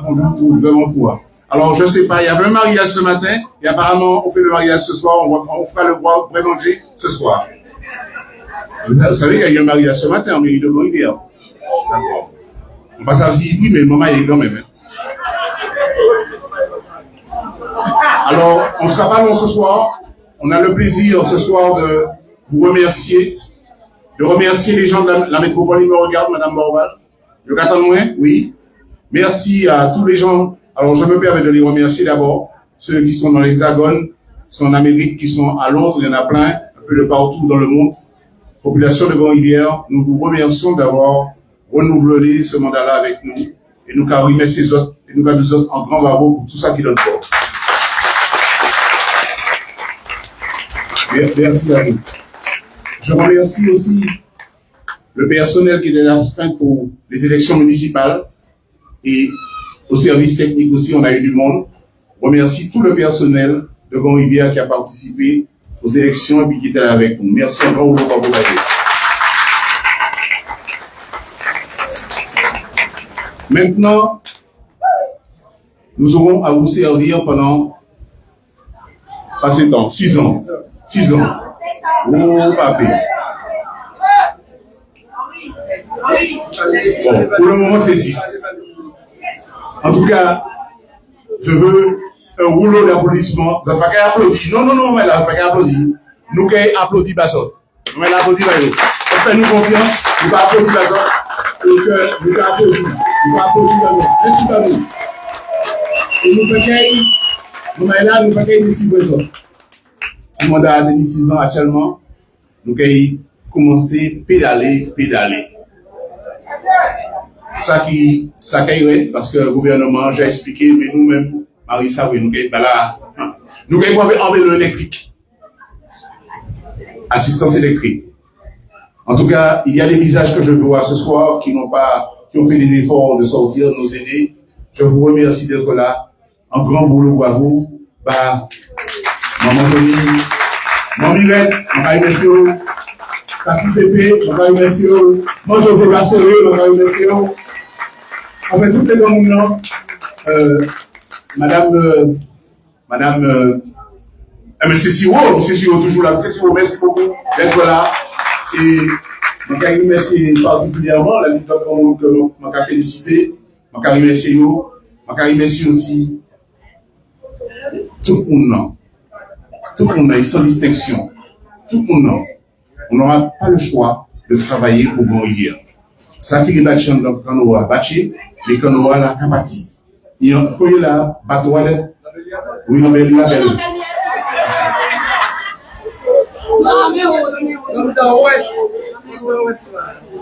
vraiment fou. Alors, je sais pas, il y avait un mariage ce matin, et apparemment, on fait le mariage ce soir, on fera le vrai manger ce soir. Vous savez qu'il y a eu un mariage ce matin en mairie de Bon-Rivière. D'accord. On passe aussi, oui, mais maman est quand même. Hein. Alors, on ne sera pas long ce soir. On a le plaisir ce soir de vous remercier, les gens de la métropole. Il me regarde, Madame Borval. Je m'attends moins, oui. Merci à tous les gens. Alors, je me permets de les remercier d'abord. Ceux qui sont dans l'Hexagone, qui sont en Amérique, qui sont à Londres, il y en a plein, un peu de partout dans le monde. Population de Bon-Rivière, nous vous remercions d'avoir renouvelé ce mandat-là avec nous. Et nous avons remercié les autres, et nous avons des autres en grand bravo pour tout ça qui donne fort. Merci à vous. Je remercie aussi le personnel qui était absent pour les élections municipales et au service technique aussi, on a eu du monde. Je remercie tout le personnel de Bon-Rivière qui a participé aux élections et puis qui était là avec nous. Merci encore au Bravo. Maintenant, nous aurons à vous servir pendant assez de temps, 6 ans. 6 ans. Oh, papé. Bon, pour le moment, c'est 6. En tout cas, je veux un rouleau d'applaudissements. Vous n'avez pas qu'à applaudir. Non, mais là, vous n'avez pas qu'à applaudir. Nous qu'à applaudir Bassot. Nous qu'à applaudir Bassot. Faites-nous confiance. Nous qu'à applaudir Bassot. Nous qu'à applaudir. Nous qu'à applaudir Bassot. Merci à vous. Et nous qu'à là, nous qu'à ici Bassot. Si mon mandat a tenu 6 ans actuellement, nous qu'à commencer à pédaler. Ça qui est, parce que le gouvernement, j'ai expliqué, mais nous-mêmes, Marissa, oui, nous avons enlevé l'électrique. Assistance électrique. En tout cas, il y a des visages que je vois ce soir qui ont fait des efforts de sortir, de nous aider. Je vous remercie d'être là. Un grand boulot, bravo. Maman Tony, Maman Mirette, Maman Messieurs, Tati Pépé, Maman Messieurs, Maman José Basséré, Maman Messieurs. En fait, toutes les gens, Madame, Monsieur Siro, toujours là. Monsieur Siro, merci beaucoup d'être là. Et je veux remercier particulièrement la lutte que je veux féliciter. Je veux remercier vous. Je veux remercier aussi tout le monde. Tout le monde, sans distinction. Tout le monde. On n'aura pas le choix de travailler pour Bon-Rivière. Ça qui est battu quand on va battu, mais quand on va la capacité. Il y a un peu là, bateau à l'aide. Oui, non, mais la belle.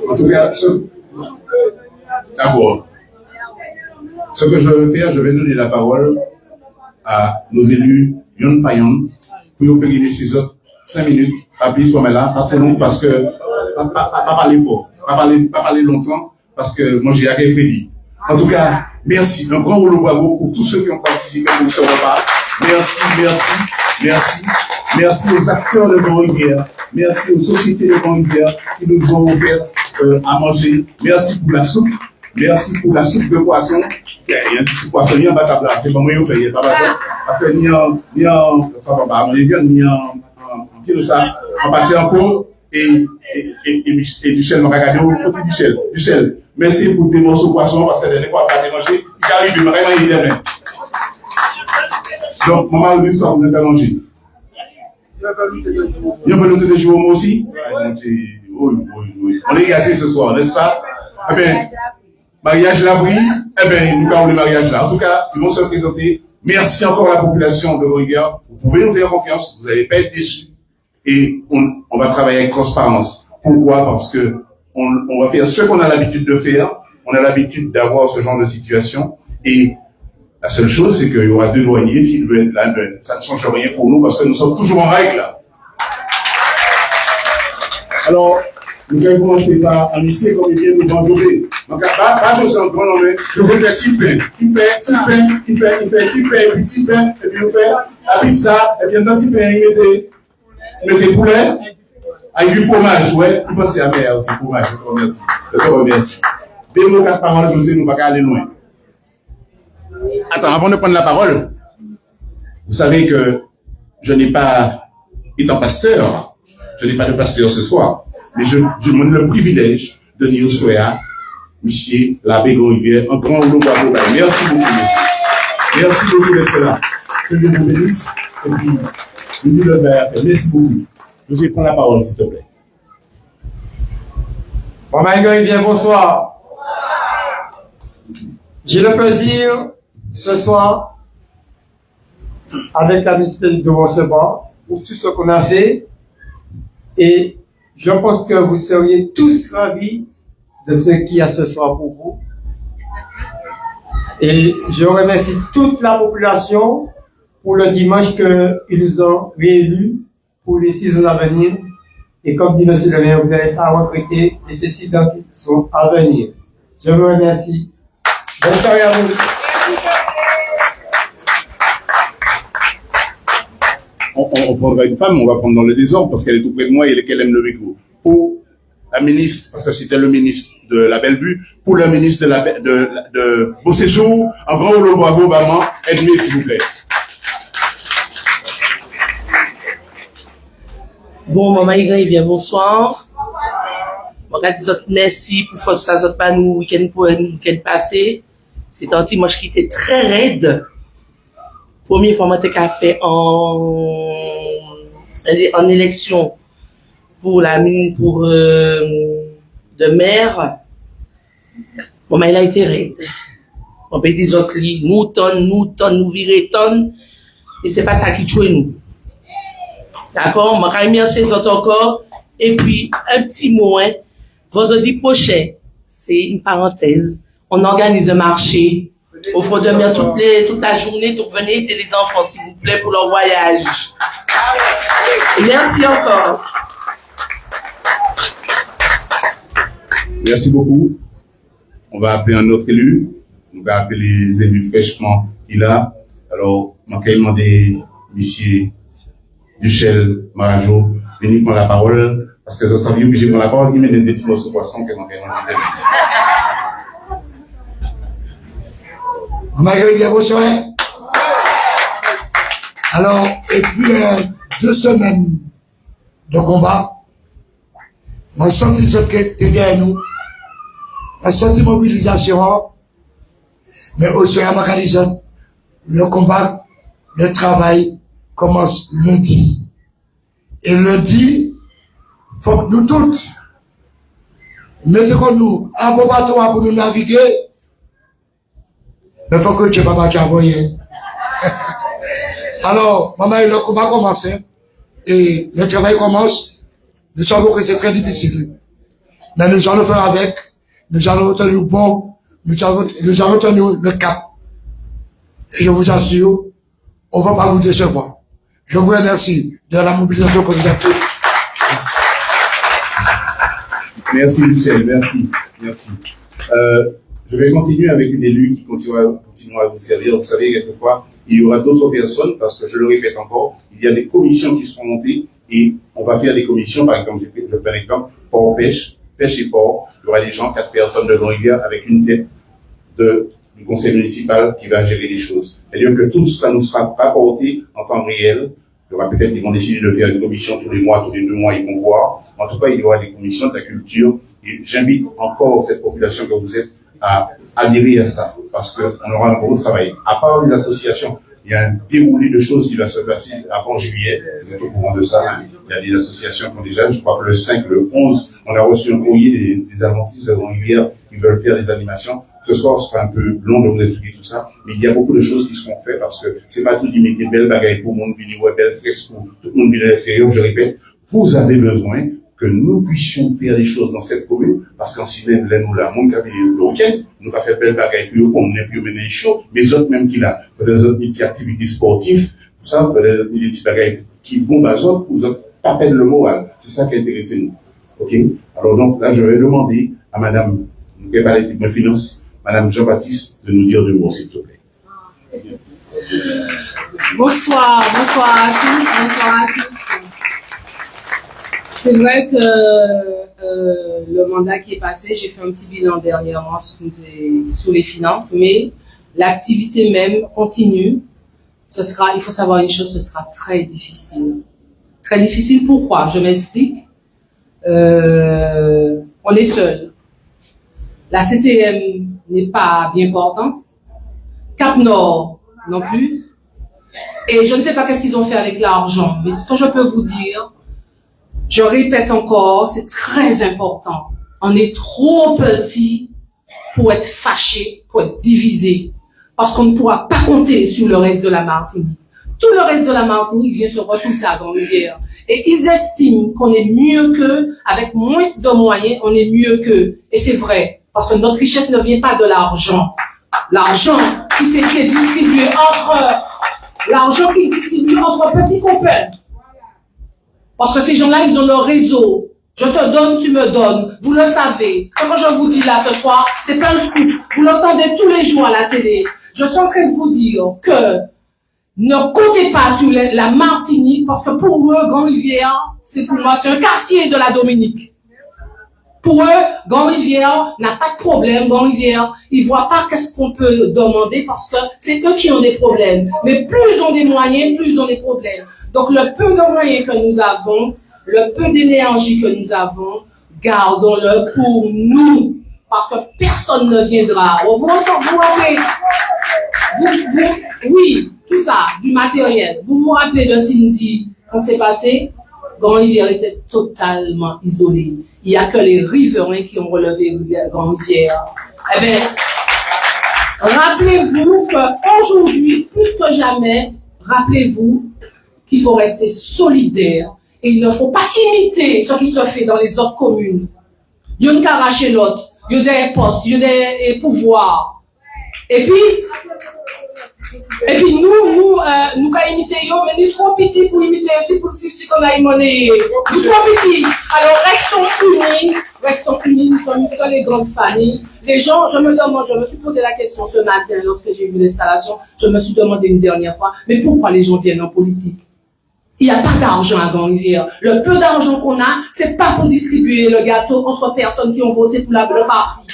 En tout cas, d'abord, ce que je vais faire, je vais donner la parole à nos élus, Yon Payon, pour pérenniser ces autres 5 minutes, pas plus comme là, pas trop long, parce que, pas parler fort, pas parler longtemps, parce que moi j'ai rien fait dit. En tout cas, merci, un grand rouleau bravo pour tous ceux qui ont participé pour ce repas. Merci aux acteurs de Bon-Rivière. Merci aux sociétés de Bon-Rivière qui nous ont offert à manger. Merci pour la soupe. Merci pour la soupe de poisson. Il y a un petit poisson, il y a un batable là. C'est pas moi qui fait, pas ça. Ni en kilo ça. On partit en pot et du sel, du sel. Merci pour des morceaux de poisson parce que la dernière fois, on a mangé. J'arrive, je vais manger demain. Donc, maman, l'histoire, vous avez fait manger. Il y a volonté de jouer moi aussi. Oui. On est gâtés ce soir, n'est-ce pas? Eh bien, mariage la brille, eh bien, nous avons le mariage là. En tout cas, ils vont se présenter. Merci encore à la population de Bon-Rivière. Vous pouvez nous faire confiance, vous n'allez pas être déçus. Et on va travailler avec transparence. Pourquoi? Parce que on va faire ce qu'on a l'habitude de faire. On a l'habitude d'avoir ce genre de situation. Et la seule chose, c'est qu'il y aura 2 douaniers qui veulent être là. Ça ne change rien pour nous parce que nous sommes toujours en règle là. Alors, nous allons commencer par initier comme il vient nous enjouer. Donc, pas je suis en grand nom, mais je vais faire petit pain. Il fait petit pain, et puis on fait la pizza, et puis dans petit pain, il met poulet, avec du fromage, ouais. Vous pensez à mère aussi, fromage, je te remercie. Dès nos 4 paroles, José, nous ne va pas aller loin. Attends, avant de prendre la parole, vous savez que je n'ai pas, étant pasteur, je n'ai pas de pasteur ce soir, mais je me donne le privilège de dire à Monsieur l'abbé Gon-Rivière, un grand rouleau bravo. Merci beaucoup, monsieur. Merci beaucoup d'être là. Que Dieu vous bénisse. Et puis, nous le verre. Merci beaucoup. Je vais prendre la parole, s'il te plaît. Bon, bien, bonsoir. J'ai le plaisir, ce soir, avec la municipalité de recevoir pour tout ce qu'on a fait. Et je pense que vous seriez tous ravis de ce qu'il y a ce soir pour vous. Et je remercie toute la population pour le dimanche qu'ils nous ont réélus pour les 6 ans à venir. Et comme dit M. le maire, vous n'allez pas recruter les 6 ans qui sont à venir. Je vous remercie. Bonne soirée à vous. On prendra une femme, on va prendre dans le désordre parce qu'elle est tout près de moi et qu'elle aime le micro. Pour la ministre, parce que c'était le ministre de la Bellevue, pour le ministre de Beau Séjour, un grand rouleau bravo, maman, aide-moi s'il vous plaît. Bon, maman Igran, bien bonsoir. Merci pour faire ça, autres pas nous, week-end pour un week-end passé. C'est un dimanche qui était très raide. Première fois, moi, j'ai fait en élection pour de maire. Bon, mais il a été raide. On peut dire autres, nous virer tonnes. Et c'est pas ça qui tue nous. D'accord? On va remercier les autres encore. Et puis, un petit mot, hein. Vendredi prochain, c'est une parenthèse. On organise un marché au Front de Mer toute la journée. Donc, venez aider les enfants, s'il vous plaît, pour leur voyage. Et merci encore. Merci beaucoup. On va appeler un autre élu. On va appeler les élus fraîchement qu'il a. Alors, on va demander monsieur Duchel Marajo, venir prendre la parole, parce que je savais obligé de prendre la parole, il m'a donné des petits morceaux de poisson que je vais Marie, bien bonsoir. Alors, et puis 2 semaines de combat, on senti ce qui était derrière nous, on senti mobilisation, mais aussi à Macalisation, le combat, le travail commence lundi. Et lundi, il faut que nous tous, mettons-nous un bon bateau pour nous naviguer, mais il faut que tu ne pas t'envoyer. Alors, maman, le combat commence, hein, et le travail commence. Nous savons que c'est très difficile. Mais nous allons faire avec, nous allons tenir bon, nous allons tenir le cap. Et je vous assure, on ne va pas vous décevoir. Je vous remercie de la mobilisation que vous avez faite. Merci, Michel, merci. Je vais continuer avec une élue qui continuera à vous servir. Vous savez, quelquefois, il y aura d'autres personnes, parce que je le répète encore, il y a des commissions qui seront montées, et on va faire des commissions, par exemple, je prends l'exemple, port pêche et port. Il y aura des gens, 4 personnes de Gon-Rivière avec une tête du conseil municipal qui va gérer les choses. C'est-à-dire que tout cela nous sera rapporté en temps réel. Il y aura peut-être, ils vont décider de faire une commission tous les mois, tous les 2 mois, ils vont voir. En tout cas, il y aura des commissions de la culture. Et j'invite encore cette population que vous êtes à adhérer à ça, parce qu'on aura un gros travail. À part les associations, il y a un déroulé de choses qui va se passer avant juillet. Vous êtes au courant de ça, hein. Il y a des associations qui ont déjà, je crois que le 5, le 11, on a reçu un courrier des adventistes de Gon-Rivière qui veulent faire des animations. Ce soir, ce sera un peu long de vous expliquer tout ça, mais il y a beaucoup de choses qui seront faites parce que c'est pas tout d'imiter belle bagaille pour le monde venir, ouais, belle fresque pour tout le monde venir à l'extérieur. Je répète, vous avez besoin que nous puissions faire des choses dans cette commune, parce qu'en si même, là, nous, là, monde qui a venu le week-end, nous, a fait belle bagaille, puis on n'est plus mené chaud, mais les autres, même qui là, des autres petites activités sportives, tout ça, des petites bagailles qui bombent à autres, vous autres, pas perdre le moral. C'est ça qui a intéressé nous. OK? Alors, donc, là, je vais demander à madame, qui est par l'équipe de finance, madame Jean-Baptiste, de nous dire 2 mots, s'il te plaît. Bonsoir à tous. C'est vrai que le mandat qui est passé, j'ai fait un petit bilan dernièrement sur les finances, mais l'activité même continue, il faut savoir une chose, ce sera très difficile. Très difficile, pourquoi? Je m'explique. On est seul. La CTM n'est pas bien portante. Cap Nord non plus. Et je ne sais pas qu'est-ce qu'ils ont fait avec l'argent, mais ce que je peux vous dire, je répète encore, c'est très important. On est trop petit pour être fâché, pour être divisé, parce qu'on ne pourra pas compter sur le reste de la Martinique. Tout le reste de la Martinique vient se ressourcer à Grande-Rivière. Et ils estiment qu'on est mieux qu'eux, avec moins de moyens, on est mieux qu'eux. Et c'est vrai, parce que notre richesse ne vient pas de l'argent. L'argent qui est distribué entre petits copains. Parce que ces gens-là, ils ont leur réseau. Je te donne, tu me donnes. Vous le savez. Ce que je vous dis là ce soir, c'est pas un scoop. Vous l'entendez tous les jours à la télé. Je suis en train de vous dire que ne comptez pas sur la Martinique, parce que pour eux, Grande-Rivière, c'est pour moi, c'est un quartier de la Dominique. Pour eux, Grande-Rivière n'a pas de problème. Grande-Rivière, ils voient pas qu'est-ce qu'on peut demander, parce que c'est eux qui ont des problèmes. Mais plus ils ont des moyens, plus ils ont des problèmes. Donc le peu de moyens que nous avons, le peu d'énergie que nous avons, gardons-le pour nous, parce que personne ne viendra. Vous rappelez, oui, tout ça, du matériel. Vous vous rappelez de Cindy, quand c'est passé? Grande-Rivière était totalement isolée. Il n'y a que les riverains qui ont relevé Grande-Rivière. Eh bien, rappelez-vous qu'aujourd'hui, plus que jamais, rappelez-vous qu'il faut rester solidaire et il ne faut pas imiter ce qui se fait dans les autres communes. Il y a une carache et l'autre, il y a des postes, il y a des pouvoirs. Et puis nous qu'à imiter, mais nous trop petits pour imiter un petit petit qu'on a monnaie. Nous trop petits. Alors restons unis, nous sommes une seule et grande famille. Les gens, je me suis posé la question ce matin lorsque j'ai vu l'installation, je me suis demandé une dernière fois, mais pourquoi les gens viennent en politique? Il n'y a pas d'argent à Grande-Rivière. Le peu d'argent qu'on a, c'est pas pour distribuer le gâteau entre personnes qui ont voté pour le parti.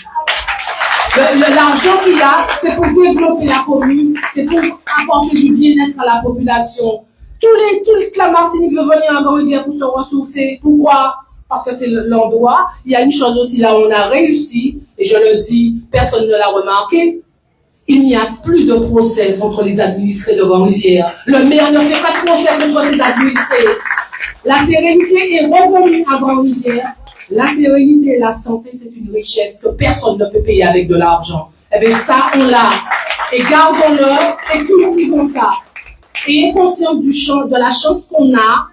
L'argent qu'il y a, c'est pour développer la commune, c'est pour apporter du bien-être à la population. Toute la Martinique veut venir à Grande-Rivière pour se ressourcer. Pourquoi? Parce que c'est l'endroit. Il y a une chose aussi là où on a réussi, et je le dis, personne ne l'a remarqué. Il n'y a plus de procès contre les administrés de Grande-Rivière. Le maire ne fait pas de procès contre ses administrés. La sérénité est revenue à Grande-Rivière. La sérénité et la santé, c'est une richesse que personne ne peut payer avec de l'argent. Eh bien, ça, on l'a. Et gardons-le et cultivons ça. Ayez conscience de la chance qu'on a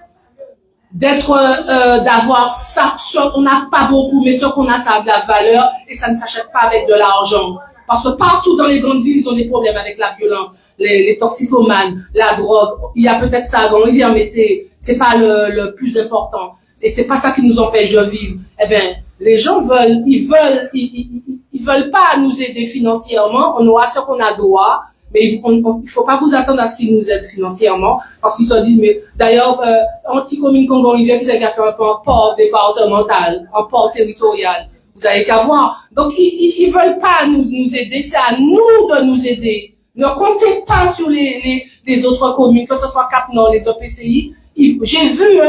d'avoir ça. On n'a pas beaucoup, mais ce qu'on a, ça a de la valeur et ça ne s'achète pas avec de l'argent. Parce que partout dans les grandes villes, ils ont des problèmes avec la violence, les toxicomanes, la drogue. Il y a peut-être ça à Grande-Rivière, mais c'est pas le plus important. Et c'est pas ça qui nous empêche de vivre. Eh bien, les gens ils veulent pas nous aider financièrement. On aura ce qu'on a droit, mais il faut pas vous attendre à ce qu'ils nous aident financièrement, parce qu'ils se disent, mais d'ailleurs, anti-commune Congo-Rivière, qui s'est fait un port départemental, un port territorial. Vous avez qu'à voir. Donc, ils veulent pas nous aider. C'est à nous de nous aider. Ne comptez pas sur les autres communes, que ce soit Cap-Nord, les EPCI. J'ai vu,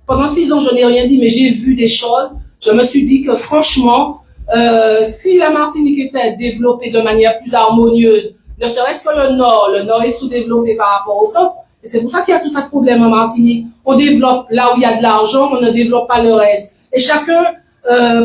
pendant 6 ans, je n'ai rien dit, mais j'ai vu des choses. Je me suis dit que franchement, si la Martinique était développée de manière plus harmonieuse, ne serait-ce que le Nord est sous-développé par rapport au Centre. Et c'est pour ça qu'il y a tout ça de problème en Martinique. On développe là où il y a de l'argent, on ne développe pas le reste. Et chacun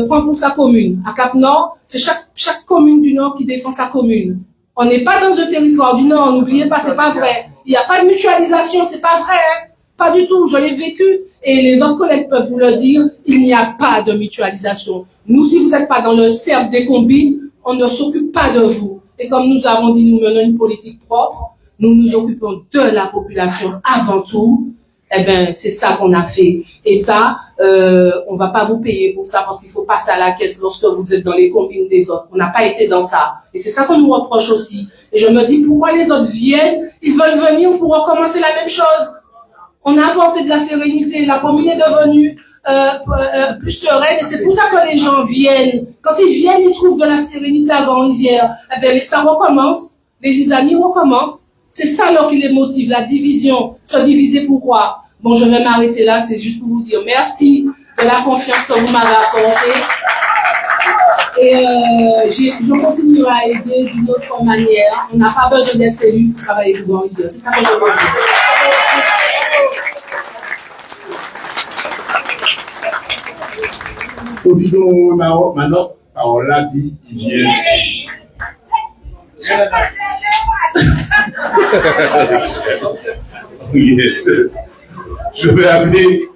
prend pour sa commune. À Cap-Nord, c'est chaque commune du Nord qui défend sa commune. On n'est pas dans un territoire du Nord, n'oubliez pas, c'est pas vrai. Il n'y a pas de mutualisation, c'est pas vrai. Pas du tout, je l'ai vécu. Et les autres collègues peuvent vous le dire, il n'y a pas de mutualisation. Nous, si vous n'êtes pas dans le cercle des combines, on ne s'occupe pas de vous. Et comme nous avons dit, nous menons une politique propre, nous nous occupons de la population avant tout. Eh ben, c'est ça qu'on a fait. Et ça, on va pas vous payer pour ça parce qu'il faut passer à la caisse lorsque vous êtes dans les combines des autres. On n'a pas été dans ça. Et c'est ça qu'on nous reproche aussi. Et je me dis, pourquoi les autres viennent, ils veulent venir pour recommencer la même chose. On a apporté de la sérénité. La commune est devenue plus sereine. Et c'est pour ça que les gens viennent. Quand ils viennent, ils trouvent de la sérénité à Grande-Rivière. Eh ben, ça recommence. Les amis recommencent. C'est ça là qui les motive, la division. Se diviser pourquoi? Bon, je vais m'arrêter là, c'est juste pour vous dire merci de la confiance que vous m'avez accordée. Et je continuerai à aider d'une autre manière. On n'a pas besoin d'être élu pour travailler pour Grandrivière. C'est ça que je veux dire. Au bidon, maintenant, on l'a dit, il vient. Je vais appeler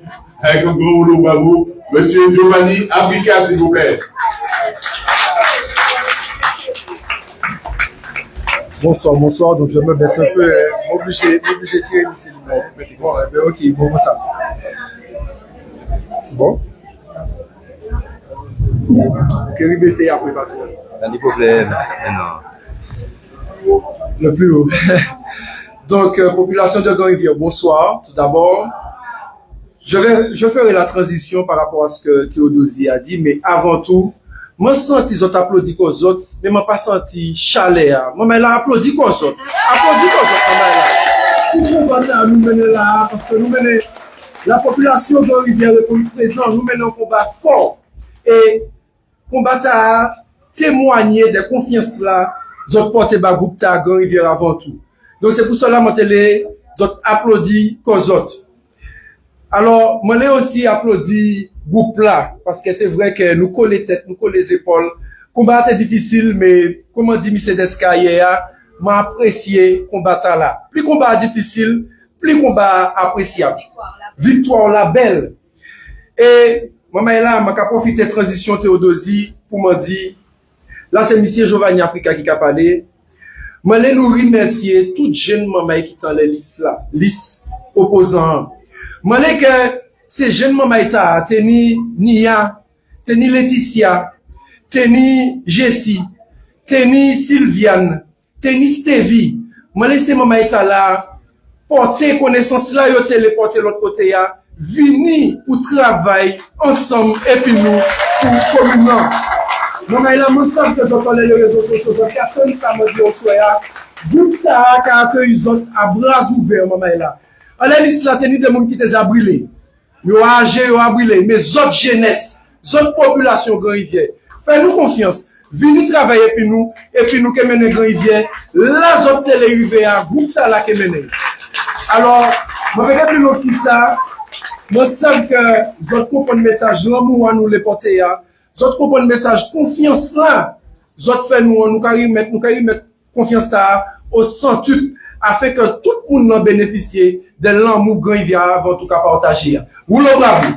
avec un gros rouleau bravo, Monsieur Giovanni Africa, s'il vous plaît. Bonsoir, bonsoir. Donc, je me baisse un peu, m'obliger de tirer ici. Bon, ok, bon, ça. C'est bon? Que lui baisser après, pas trop. Pas de problème, non. Le plus haut. Donc, population de Grandrivière, bonsoir. Tout d'abord, je ferai la transition par rapport à ce que Théodosie a dit, mais avant tout, moi, senti les autres applaudis aux autres, mais moi, pas senti chaleur. Moi, mais là, applaudis aux autres. Applaudis aux autres, moi, là. Pourquoi nous menons là? Parce que nous menons, la population de Grandrivière est pour le présent, nous menons un combat fort. Et, combat à témoigner de confiance là, autres porter bas groupe ta Grandrivière avant tout. Donc, c'est pour cela, moi, les autres applaudis aux autres. Alors, moi, les aussi applaudis groupe là, parce que c'est vrai que nous collons les têtes, nous collons les épaules. Combat est difficile, mais, comme dit M. Descaillea, m'a apprécié combat là. Plus combat difficile, plus combat appréciable. Victoire la belle. Et, moi, là, m'a profité de transition Théodosie pour me dire, là, c'est M. Giovanni Africa qui a parlé. Moi, les nous remercier tout jeune maman qui dans les listes là, liste opposant. Moi, les que ces jeunes maman ta, teni Nia, teni Laetitia, teni Jessie, teni Sylviane, teni Stevie. Moi, les ces maman ta là, porter connaissance là, yo téléporter l'autre côté ya, vini pour travailler ensemble et puis nous pour communément. Maman là, moi, ça que je connais les réseaux sociaux, ça ça me dit au soir. Groupe ta qui accueille les autres à bras ouverts, maman là. À la liste là, tenez des gens qui t'es abrilés. Yo âgé, yo abrilés. Mais autres jeunesse, autres population Grandrivière, fais-nous confiance. Venez travailler et puis nous qui menons Grandrivière, la autres télé à groupe ta là qui menons. Alors, moi, regarde plus qui ça. Moi, sais que autres comprennent le message, l'amour à nous les porter à. Autres comprennent le message, confiance là. Autres fait nous mettre confiance là au centre afin que tout le monde en bénéficie de l'amour Grandrivière avant tout cas partager. Vous le bravo.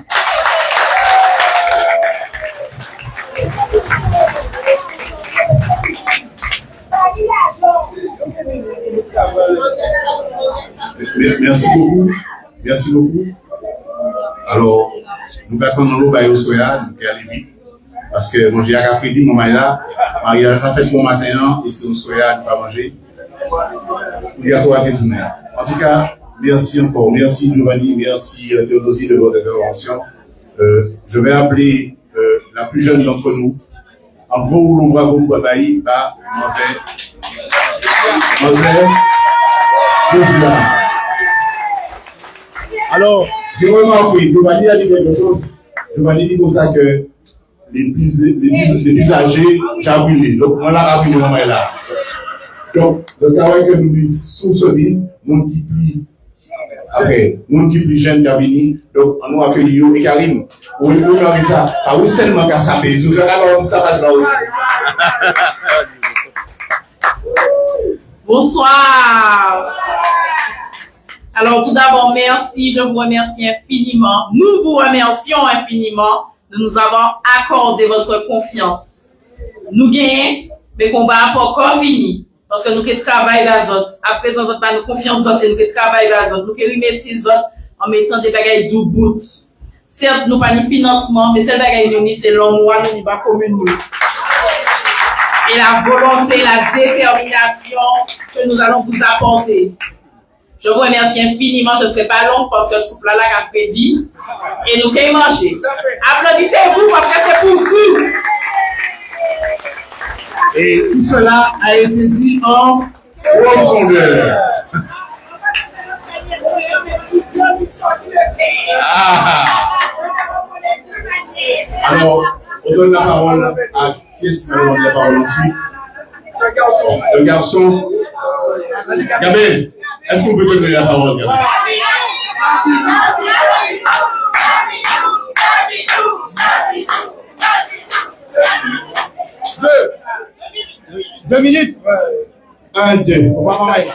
Merci beaucoup. Merci beaucoup. Alors, nous attendons l'eau au soya, nous allons aller vite. Parce que moi, j'ai un après-midi, mon là, il a fait bon matin, et c'est au soya, ne pas manger. Il y a toi qui tourner. En tout cas, merci encore. Merci Giovanni, merci Théodosie de votre intervention. Je vais appeler la plus jeune d'entre nous. En gros, rouleau bravo, Babaï, bah, Mazel. Alors, j'ai remarqué, Giovanni a dit quelque chose. Giovanni dit pour ça que les plus âgés, j'ai brûlé. Donc, on l'a brûlé, maman est là. Donc, le travail que nous sommes sous ce vide, mon qui plie, après, mon qui plie jeune qui a venu, donc, on nous accueille, et Karim, oui, nous avons ça, pas oui seulement qu'à ça, mais nous avons ça, pas là aussi. Bonsoir. Alors, tout d'abord, merci, je vous remercie infiniment. Nous vous remercions infiniment de nous avoir accordé votre confiance. Nous gagnons, mais combat pas encore fini. Parce que nous qui travaillons les autres, à présent, nous avons confiance aux autres et nous qui travaillons les autres, nous qui remercions les autres en mettant des bagailles du bout. Certes, nous pas de financement, mais ces bagailles nous, c'est l'homme, nous, pas commune. Et la volonté, la détermination que nous allons vous apporter. Je vous remercie infiniment, je ne serai pas long parce que souple là qu'a Freddy et nous qu'à manger. Applaudissez-vous parce que c'est pour vous. Et tout cela a été dit en Profondeur. Alors, on donne la parole à qui est-ce qui va donner la parole ensuite? Le garçon. Gabriel, est-ce qu'on peut donner la parole, Gabriel? Deux minutes. 1, 2. On va remettre.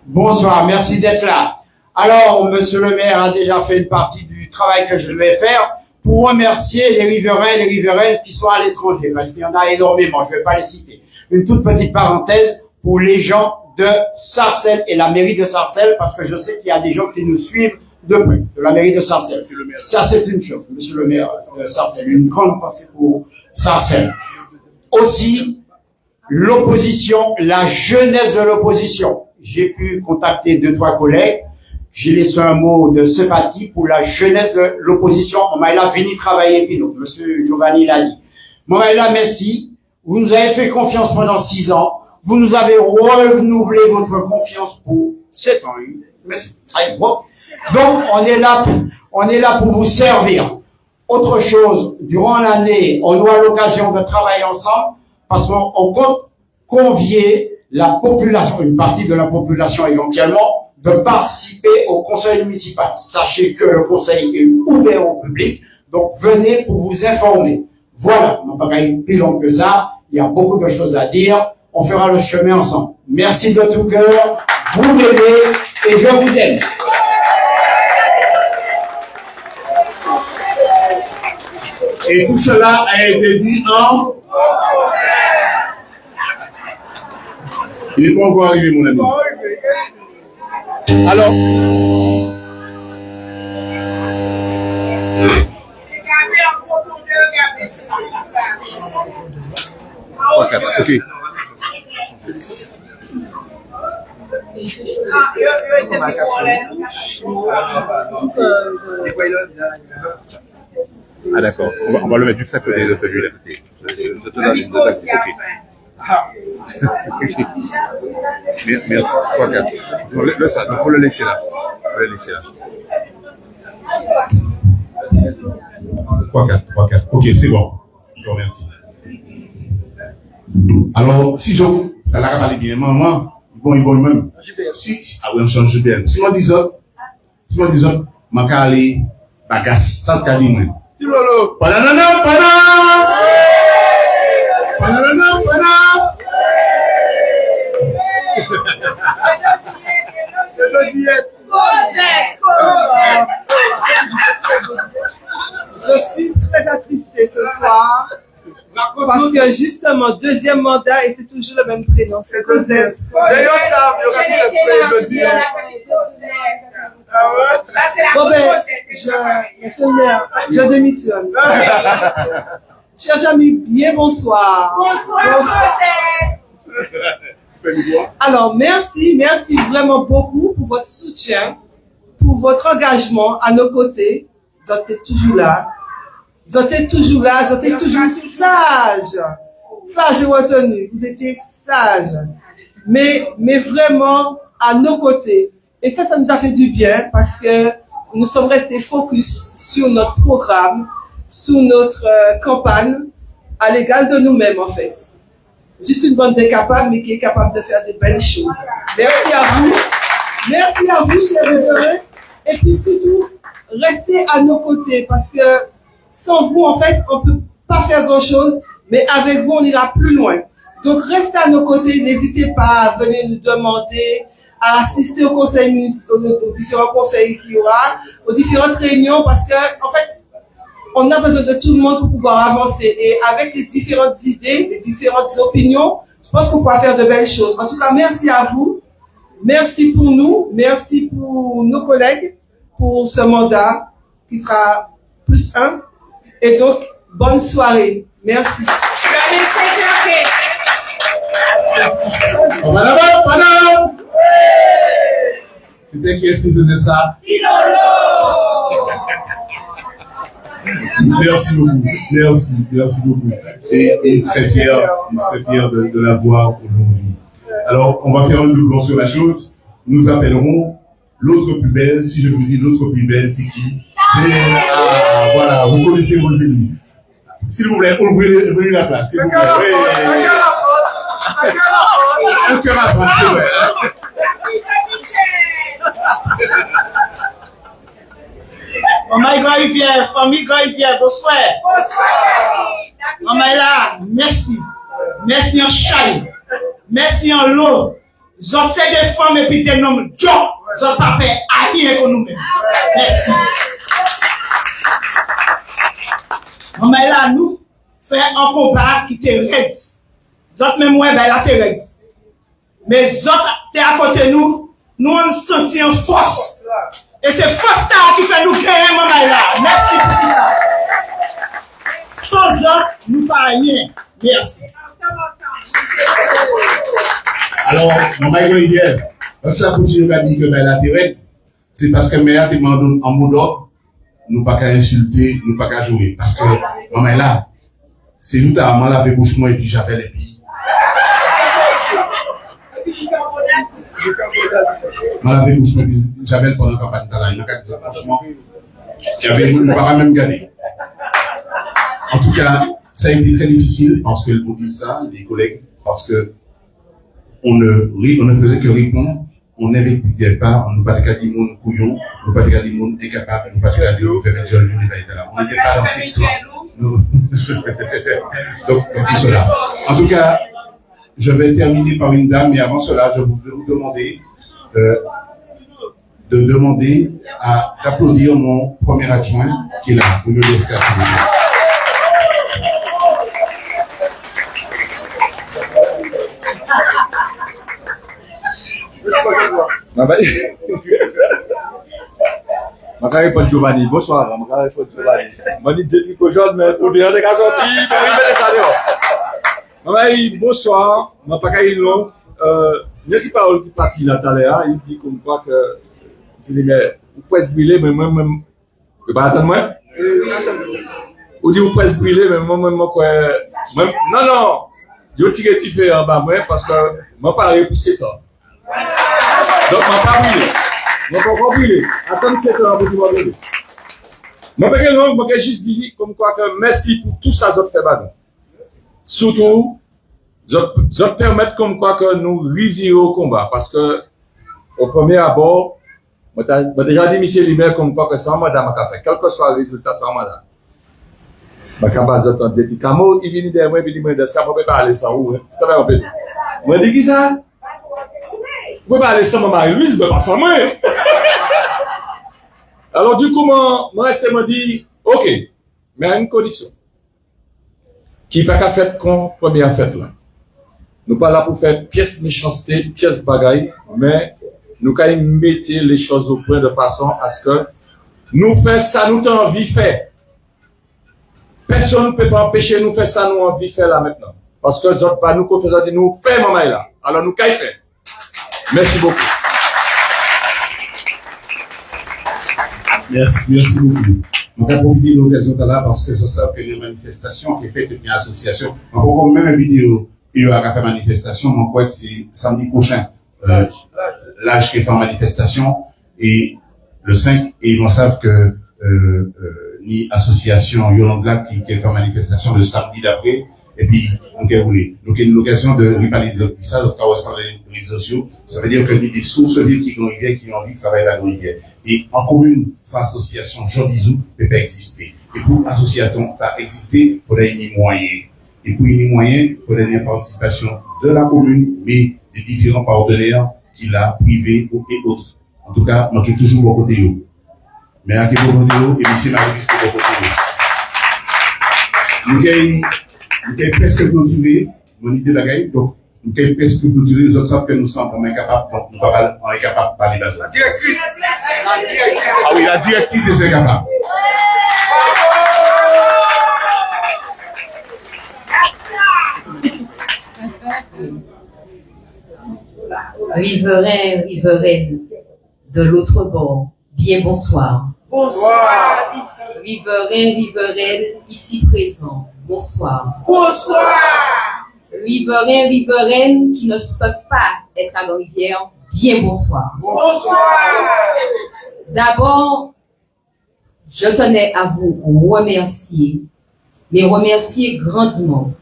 Bonsoir, merci d'être là. Alors, monsieur le maire a déjà fait une partie du travail que je devais faire pour remercier les riverains et les riveraines qui sont à l'étranger, parce qu'il y en a énormément, je ne vais pas les citer. Une toute petite parenthèse pour les gens de Sarcelles et la mairie de Sarcelles, parce que je sais qu'il y a des gens qui nous suivent de près, de la mairie de Sarcelles. Ça, c'est une chose, monsieur le maire de Sarcelles, une grande pensée pour Sarcelles. Aussi, l'opposition, la jeunesse de l'opposition. J'ai pu contacter 2-3 collègues. J'ai laissé un mot de sympathie pour la jeunesse de l'opposition. On m'a là venu travailler, puis nous. Monsieur Giovanni l'a dit. Momaïla, merci. Vous nous avez fait confiance pendant 6 ans. Vous nous avez renouvelé votre confiance pour 7 ans. Merci. Très bon. Donc, on est là pour vous servir. Autre chose, durant l'année, on aura l'occasion de travailler ensemble parce qu'on compte convier la population, une partie de la population éventuellement, de participer au conseil municipal. Sachez que le conseil est ouvert au public, donc venez pour vous informer. Voilà, non pas plus long que ça, il y a beaucoup de choses à dire, on fera le chemin ensemble. Merci de tout cœur, vous m'aimez et je vous aime. Et tout cela a été dit en... Il n'est pas encore arrivé, mon ami. Alors... Ok. Ah d'accord, on va le mettre juste à côté de celui-là. Je te donne une de Merci. Il faut le laisser là. Ok, c'est bon. Je te remercie. Alors, si je... Elle a parlé bien, maman, bon même. Ah oui, on change bien. Si moi dis ça, ma calé, bagasse, ça te calme. Je suis très attristé ce soir parce que justement, deuxième mandat et c'est toujours le même prénom, c'est Cosette. Bon ben, monsieur le maire, je démissionne. Chers amis, bien bonsoir. Bonsoir. Alors, merci vraiment beaucoup pour votre soutien, pour votre engagement à nos côtés. Vous êtes toujours là. Vous étiez toujours sage. Sage et retenu. Vous étiez sage. Mais vraiment à nos côtés. Et ça nous a fait du bien parce que nous sommes restés focus sur notre programme, sur notre campagne, à l'égal de nous-mêmes en fait. Juste une bande d'incapables, mais qui est capable de faire des belles choses. Merci à vous. Merci à vous, chers révérends. Et puis surtout, restez à nos côtés parce que sans vous, en fait, on ne peut pas faire grand-chose, mais avec vous, on ira plus loin. Donc, restez à nos côtés. N'hésitez pas à venir nous demander, à assister aux différents conseils qu'il y aura, aux différentes réunions parce que, en fait, on a besoin de tout le monde pour pouvoir avancer. Et avec les différentes idées, les différentes opinions, je pense qu'on pourra faire de belles choses. En tout cas, merci à vous. Merci pour nous. Merci pour nos collègues pour ce mandat qui sera +1. Et donc, bonne soirée. Merci. Madame. C'était qui est-ce qui faisait ça? Merci beaucoup. Merci beaucoup. Et il serait fier de la voir aujourd'hui. Alors, on va faire un doublon sur la chose. Nous appellerons l'autre plus belle. Si je vous dis l'autre plus belle, c'est qui? C'est, voilà, vous connaissez vos ennemis. S'il vous plaît, ouvrez la place. S'il vous plaît. Un cœur à droite, c'est vrai. Maman Grand-Rivière, famille Grand-Rivière, bonsoir. Maman est là, merci. Merci en chai. Merci en l'eau. J'en fais des femmes et puis des hommes. J'en pas fait à rien que nous-mêmes. Merci. Maman est là, nous, fait un combat qui était raide. J'en même ouais, ben là, t'es raide. Mais j'en t'es à côté de nous, nous on sentit en force. Et c'est force qui fait nous créer, maman là. Merci pour ça. Sans eux, nous pas rien. Merci. Alors, maman Rivière, parce que la continue à dire que la terre, c'est parce que Méa te demande en mot d'ordre, nous pas qu'à insulter, nous pas qu'à jouer. Parce que, maman là, c'est nous t'as mal lavé bouche moi et puis j'avais les pieds. Mal lavé bouche moi et puis j'avais pendant la campagne de la franchement, j'avais pas même gagné. En tout cas, ça a été très difficile parce que vous dites ça, les collègues, parce que on ne faisait que répondre, on n'invectivait pas, on ne pas de monde couillon, on ne pas de monde incapable, on ne pas de faire un jeu, on n'était pas dans ces plans. Donc, tout cela. En tout cas, je vais terminer par une dame, mais avant cela, je vais vous demander d'applaudir mon premier adjoint qui est là, pour me laisser Makari Paul Giovanni, bonsoir. Makari Paul Giovanni. Mani Deti Kojon, mais pour dire des cas sortis, Makari, bonsoir. Makari long. Il y a des paroles qui partent là tout à l'heure. Il dit comme quoi que, mais vous pouvez brûler, mais moi-même, vous pas attendre moi? Ou dit vous pouvez brûler, mais moi-même, non. Yo tiré qui fait en bas moi parce que moi pas repousser ça. Donc moi pas brûler. Moi pas brûler. Attends 7 heures pour moi brûler. Moi pas que moi juste dire comme quoi que merci pour tout ça vous fait badon. Surtout je permettre comme quoi que nous rivions au combat parce que au premier abord moi déjà dit monsieur Limer comme quoi que ça madame a fait quel que soit le résultat ça madame. Ma camarade j'entends des petits camo il vient derrière moi il dit moi est-ce qu'on peut parler sans vous ça va un peu. Moi dis qui ça? Vous pouvez parler sans Marie-Louise, mais pas sans moi. Alors du coup moi c'est me dit OK, mais à une condition. Qui pas qu'à faire comme première fête là. Nous pas là pour faire pièce méchanceté, pièce bagaille, mais nous quand même mettre les choses au point de façon à ce que nous faire ça nous t'en envie faire. Personne ne peut pas empêcher nous faire ça nous envie faire là maintenant. Parce que autres pas nous confessons nous faire maman là. Alors nous qu'à faire. Merci beaucoup. Merci beaucoup. On va profiter de l'occasion là parce que je sais que les manifestations qui est faite une association, on va voir même une vidéo, il y aura fait manifestation, on croit que c'est samedi prochain, l'âge qui est fait en manifestation, et le 5, et ils savent que ni association Yolanda qui fait en manifestation le samedi d'après, et puis donc il y a une occasion de reparler de ça, donc on va les réseaux sociaux, ça veut dire que nous des sources vives qui ont envie de travailler à Grandrivière. Et en commune, sans association, Jean Dizou ne peut pas exister. Et pour association pas exister, il faudrait une moyen. Et pour une moyen, il faudrait une participation de la commune, mais des différents partenaires qui l'a privé et autres. En tout cas, moi qui est toujours au côté de mais à qui est au côté de et monsieur Marie-Louise qui est au côté de nous avons presque clôturé mon idée de la gagne, donc nous avons presque clôturé, les autres savent que nous sommes incapables, donc nous sommes incapables de parler de la directrice. Ah oui, la directrice est incapable. Riverains, riveraines de l'autre bord, bien bonsoir. Bonsoir. Riverains, riveraines, ici présents, bonsoir. Bonsoir. Riverains, riveraines qui ne peuvent pas être à Grande-Rivière, bien bonsoir. Bonsoir. D'abord, je tenais à vous remercier, mais remercier grandement,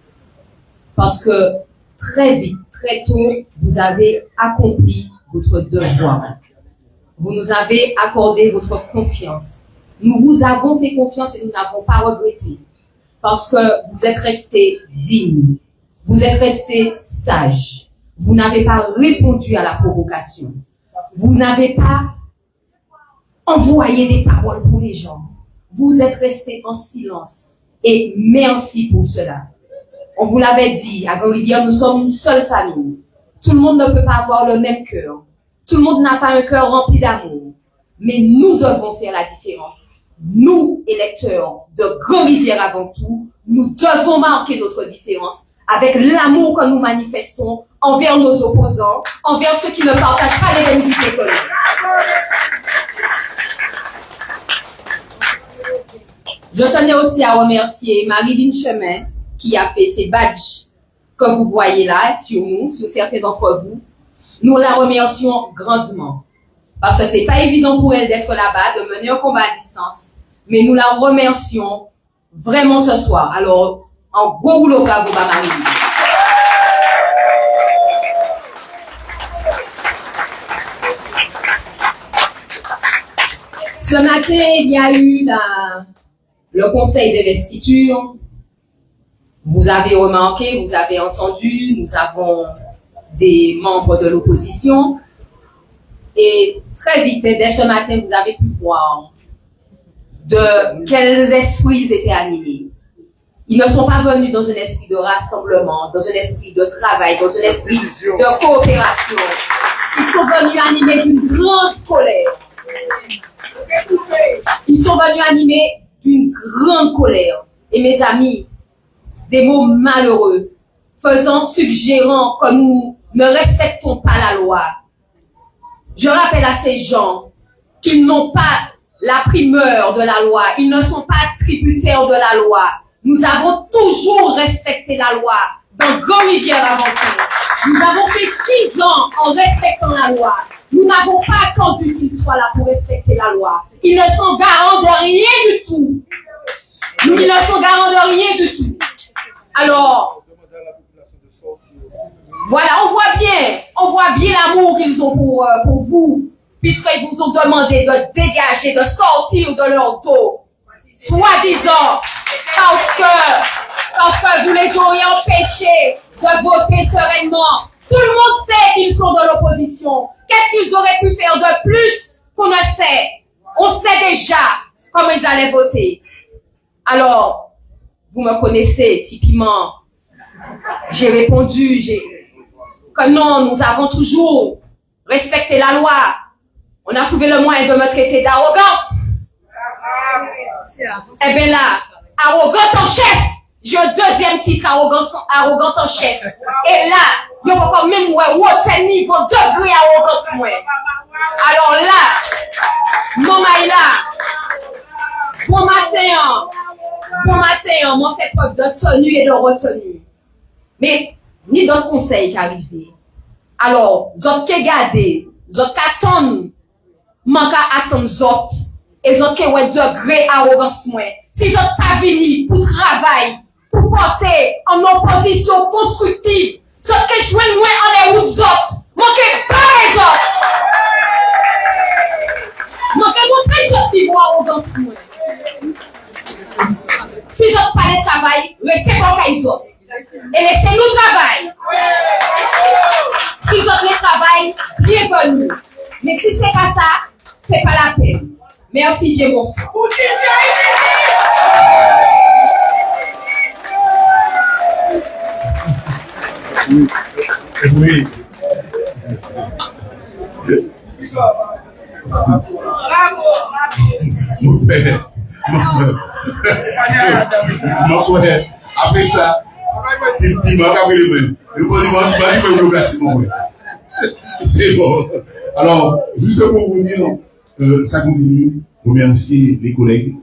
parce que très vite, très tôt, vous avez accompli votre devoir. Vous nous avez accordé votre confiance. Nous vous avons fait confiance et nous n'avons pas regretté, parce que vous êtes restés dignes, vous êtes restés sages, vous n'avez pas répondu à la provocation, vous n'avez pas envoyé des paroles pour les gens, vous êtes restés en silence et merci pour cela. On vous l'avait dit, à Grande-Rivière, nous sommes une seule famille. Tout le monde ne peut pas avoir le même cœur. Tout le monde n'a pas un cœur rempli d'amour. Mais nous devons faire la différence. Nous, électeurs de Grande-Rivière avant tout, nous devons marquer notre différence avec l'amour que nous manifestons envers nos opposants, envers ceux qui ne partagent pas les mêmes idées que nous. Je tenais aussi à remercier Marie-Line Chemin qui a fait ces badges que vous voyez là sur nous, sur certains d'entre vous. Nous la remercions grandement parce que c'est pas évident pour elle d'être là-bas, de mener un combat à distance. Mais nous la remercions vraiment ce soir. Alors, en gros boulot à vous, Marie-Line. Ce matin, il y a eu le conseil d'investiture. Vous avez remarqué, vous avez entendu, nous avons des membres de l'opposition. Et très vite, dès ce matin, vous avez pu voir de quels esprits ils étaient animés. Ils ne sont pas venus dans un esprit de rassemblement, dans un esprit de travail, dans un esprit de coopération. Ils sont venus animés d'une grande colère. Ils sont venus animés d'une grande colère. Et mes amis, des mots malheureux, suggérant que nous ne respectons pas la loi. Je rappelle à ces gens qu'ils n'ont pas la primeur de la loi, ils ne sont pas tributaires de la loi. Nous avons toujours respecté la loi dans Grande-Rivière avant tout. Nous avons fait 6 ans en respectant la loi. Nous n'avons pas attendu qu'ils soient là pour respecter la loi. Ils ne sont garants de rien du tout. Ils ne sont garants de rien du tout. Alors, voilà, on voit bien l'amour qu'ils ont pour vous, puisqu'ils vous ont demandé de dégager, de sortir de leur dos, soi-disant, parce que vous les auriez empêchés de voter sereinement. Tout le monde sait qu'ils sont de l'opposition. Qu'est-ce qu'ils auraient pu faire de plus qu'on ne sait? On sait déjà comment ils allaient voter. Alors, vous me connaissez, typiquement. J'ai répondu, que non, nous avons toujours respecté la loi. On a trouvé le moyen de me traiter d'arrogante. Eh bien là, arrogante en chef. J'ai un deuxième titre, arrogante en chef. Et là, il y a encore même un niveau degré arrogante moi. Alors là, mon maïla, bon matin, moi fait preuve de tenue et de retenue. Mais, ni d'autres conseils qui arrivent. Alors, zot qui gardé, zot qui attendent, manque à attendre zot, et zot qui ont degré arrogance moins. Si zot pas venu pour travail, pour porter en opposition constructive, zot qui joignent moins en les routes zot, manquez pas les autres. Manquez montrer zot niveau arrogance moins. Si zot pas de travail, restez pour les autres. Et laissez-nous travailler. Si vous avez travail, bienvenue. Mais si c'est pas ça, c'est pas la peine. Merci bien, bonsoir. Oui. Mon père. Après ça, il m'a rappelé le même. C'est bon. Alors, juste pour vous dire, ça continue. remercier les collègues.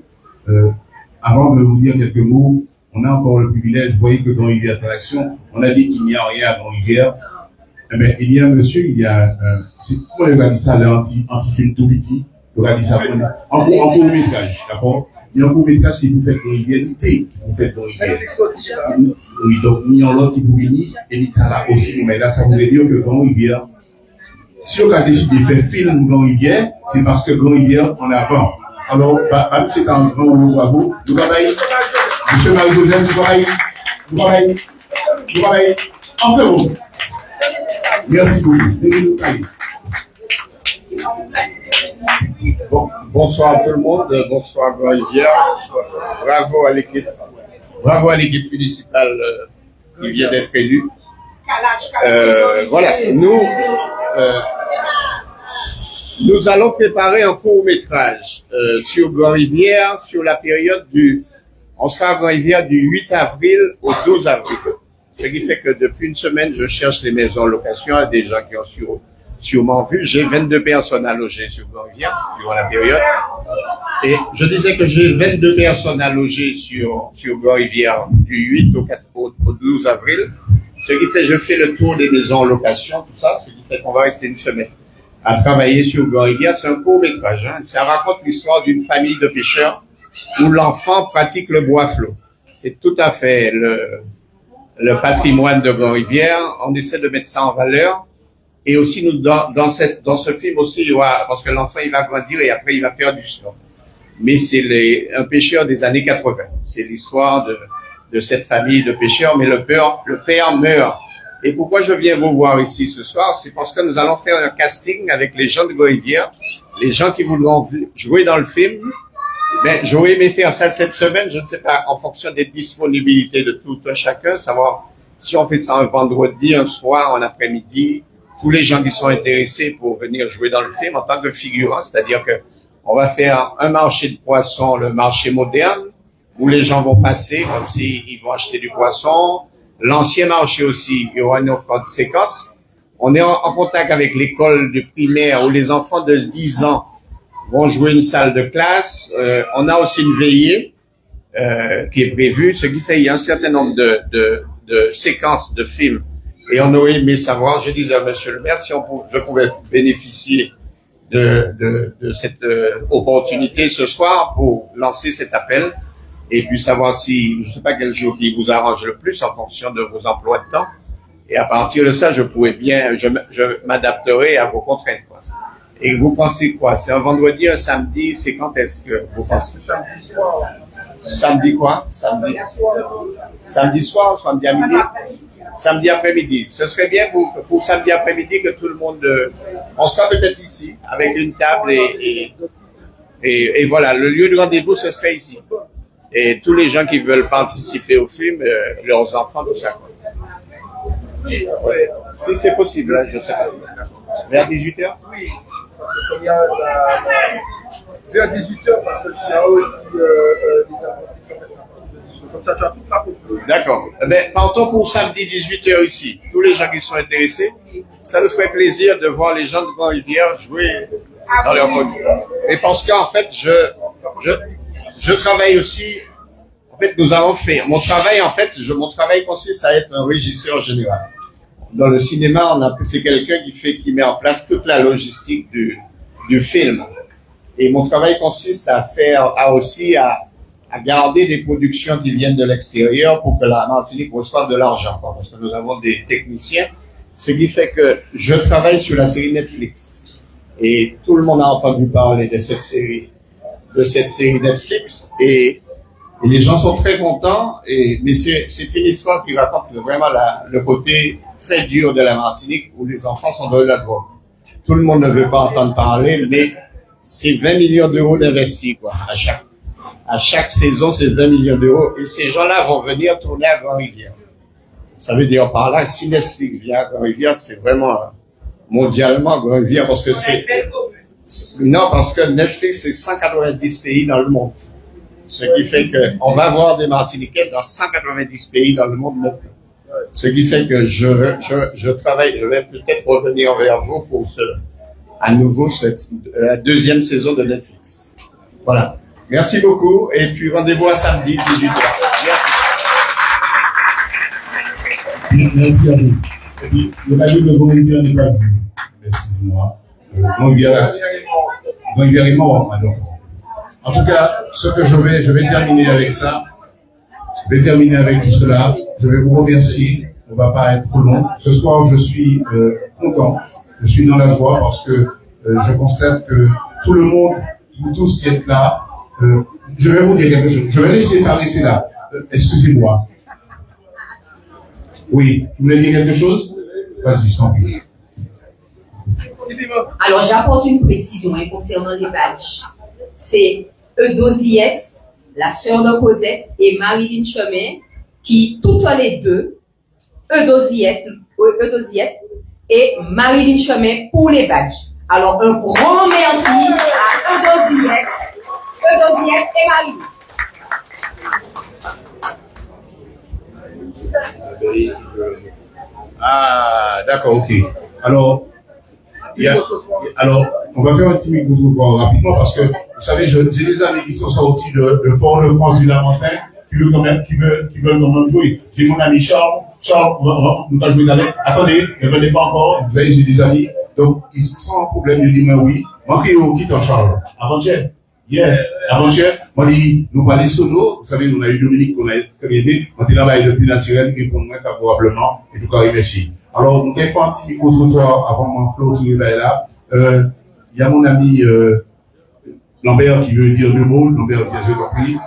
Avant de vous dire quelques mots, on a encore le privilège, vous voyez que Grand-Rivière Interaction, on a dit qu'il n'y a rien à Grand-Rivière. Eh bien, il y a un monsieur, il y a, comment il a dit ça, l'anti-film tout petit, il a dit ça, en court-métrage, d'accord? Il y a un court-métrage qui vous fait Grand-Rivière, qui vous fait Grand-Rivière. Oui, donc, il y a l'autre qui vous venir, et il y a là aussi, mais là, ça voudrait dire que Grand-Rivière, si on a décidé de faire film Grand-Rivière, c'est parce que Grand-Rivière en avant. Alors, c'est un grand bravo. Vous travaillez, monsieur Marie-Joseph, vous travaillez. En second. Merci beaucoup. Bon, bonsoir à tout le monde, bonsoir Grand-Rivière. Bravo à l'équipe municipale qui vient d'être élue. Voilà, nous allons préparer un court-métrage sur Grand-Rivière, sur la période on sera à Grand-Rivière du 8 avril au 12 avril. Ce qui fait que depuis une semaine, je cherche les maisons en location à des gens qui ont sûrement vu. J'ai 22 personnes à loger sur Grand-Rivière durant la période. Et je disais que j'ai 22 personnes à loger sur Grand-Rivière du 8 au 12 avril. Ce qui fait que je fais le tour des maisons en location, tout ça. Ce qui fait qu'on va rester une semaine à travailler sur Grand-Rivière. C'est un court-métrage. Ça raconte l'histoire d'une famille de pêcheurs où l'enfant pratique le bois flot. C'est tout à fait le patrimoine de Grand-Rivière. On essaie de mettre ça en valeur. Et aussi, dans ce film aussi, parce que l'enfant, il va grandir et après, il va faire du sport. Mais c'est un pêcheur des années 80. C'est l'histoire de cette famille de pêcheurs, mais le père meurt. Et pourquoi je viens vous voir ici ce soir, c'est parce que nous allons faire un casting avec les gens de Grand-Rivière, les gens qui voudront jouer dans le film. Mais j'aurais aimé faire ça cette semaine, je ne sais pas, en fonction des disponibilités de tout un chacun, savoir si on fait ça un vendredi, un soir, un après-midi, tous les gens qui sont intéressés pour venir jouer dans le film en tant que figurant, c'est-à-dire que on va faire un marché de poissons, le marché moderne, où les gens vont passer comme s'ils vont acheter du poisson. L'ancien marché aussi, il y aura une autre séquence. On est en contact avec l'école de primaire où les enfants de 10 ans vont jouer une salle de classe. On a aussi une veillée qui est prévue, ce qui fait qu'il y a un certain nombre de séquences de films. Et on aurait aimé savoir, je disais à monsieur le maire, si je pouvais bénéficier de cette opportunité ce soir pour lancer cet appel et puis savoir si, je ne sais pas quel jour qui vous arrange le plus en fonction de vos emplois de temps. Et à partir de ça, je m'adapterai à vos contraintes, quoi. Et vous pensez quoi? C'est un vendredi, un samedi? C'est quand est-ce que vous pensez? Samedi soir. Samedi quoi? Samedi soir, samedi à midi? Samedi après-midi. Ce serait bien pour samedi après-midi que tout le monde... on sera peut-être ici, avec une table et voilà, le lieu de rendez-vous, ce serait ici. Et tous les gens qui veulent participer au film, leurs enfants, tout ça. Ouais. Si c'est possible, là, je sais pas. Vers 18h? Oui. Parce que comme il y a vers 18h, parce que tu as aussi des investissements. Comme ça, tu as toute la population. D'accord. Ben, partons pour samedi 18h ici. Tous les gens qui sont intéressés, ça nous ferait plaisir de voir les gens de Grand-Rivière jouer dans leur mode. Et parce qu'en fait, je travaille aussi. En fait, nous avons fait mon travail consiste à être un régisseur général. Dans le cinéma, c'est quelqu'un qui met en place toute la logistique du film. Et mon travail consiste à garder des productions qui viennent de l'extérieur pour que la Martinique reçoive de l'argent, quoi, parce que nous avons des techniciens. Ce qui fait que je travaille sur la série Netflix. Et tout le monde a entendu parler de cette série Netflix. Et les gens sont très contents. Mais c'est une histoire qui raconte vraiment le côté très dur de la Martinique où les enfants sont dans la drogue. Tout le monde ne veut pas entendre parler, mais c'est 20 millions d'euros d'investis, quoi, à chaque saison, c'est 20 millions d'euros. Et ces gens-là vont venir tourner à Grand-Rivière. Ça veut dire par là, si Netflix vient à Grand-Rivière, c'est vraiment mondialement Grand-Rivière parce que parce que Netflix, c'est 190 pays dans le monde. Ce qui fait qu'on va voir des Martiniquais dans 190 pays dans le monde maintenant. Ce qui fait que je travaille, je vais peut-être revenir vers vous pour à nouveau la deuxième saison de Netflix. Voilà. Merci beaucoup. Et puis rendez-vous à samedi, 18h. Merci. Merci à vous. Et puis, le maillot de Grande-Rivière n'est pas vu. Excusez-moi. Grande-Rivière est mort, alors. En tout cas, ce que je vais terminer avec ça. Je vais terminer avec tout cela. Je vais vous remercier. On ne va pas être trop long. Ce soir, je suis content. Je suis dans la joie parce que je constate que tout le monde, vous tous qui êtes là, je vais vous dire quelque chose. Je vais laisser parler là. Excusez-moi. Oui, vous voulez dire quelque chose? Vas-y, je t'en prie. Alors, j'apporte une précision concernant les badges. C'est Eudosiette, la sœur de Cosette, et Marilyn Chemin, qui, toutes les deux, Eudosiette et Marilyn Chemin pour les badges. Alors, un grand merci à Eudosiette et Marilyn. Ah, d'accord, ok. Alors, on va faire un petit micro-trottoir rapidement parce que, vous savez, j'ai des amis qui sont sortis de Fort-de-France du Lamentin qui veulent quand même jouer. J'ai mon ami Charles, nous allons jouer avec. Attendez, ne venez pas encore, vous voyez, j'ai des amis, donc ils sont en problème, je dis, mais oui. Moi, qui t'en Charles? Avant-hier. Avant-hier, moi, nous parlons sono, vous savez, on a eu Dominique qu'on a aidé, on était là-bas depuis naturel, qui répond moins favorablement, et tout cas, merci. Alors, nous allons faire un petit micro-trottoir avant de clôturer là. Il y a mon ami Lambert qui veut dire deux mots. Lambert, bien, je t'en prie.